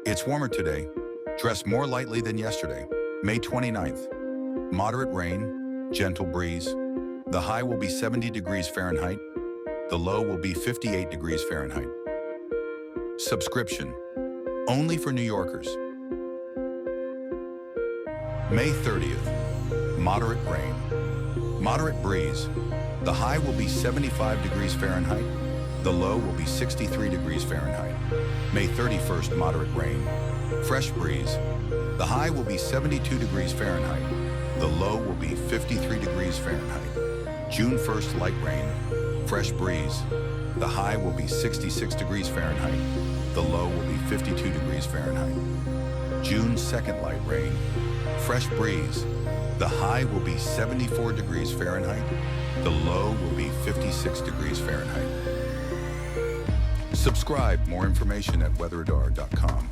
It's warmer today. Dress more lightly than yesterday. May 29th. Moderate rain, gentle breeze. The high will be 70 degrees Fahrenheit. The low will be 58 degrees Fahrenheit. Subscription. Only for New Yorkers. May 30th. Moderate rain. Moderate breeze. The high will be 75 degrees Fahrenheit. The low will be 63 degrees Fahrenheit. May 31st, moderate rain. Fresh breeze. The high will be 72 degrees Fahrenheit. The low will be 53 degrees Fahrenheit. June 1st, light rain. Fresh breeze. The high will be 66 degrees Fahrenheit. The low will be 52 degrees Fahrenheit. June 2nd, light rain. Fresh breeze. The high will be 74 degrees Fahrenheit. The low will be 56 degrees Fahrenheit. Subscribe. More information at weatheradar.com.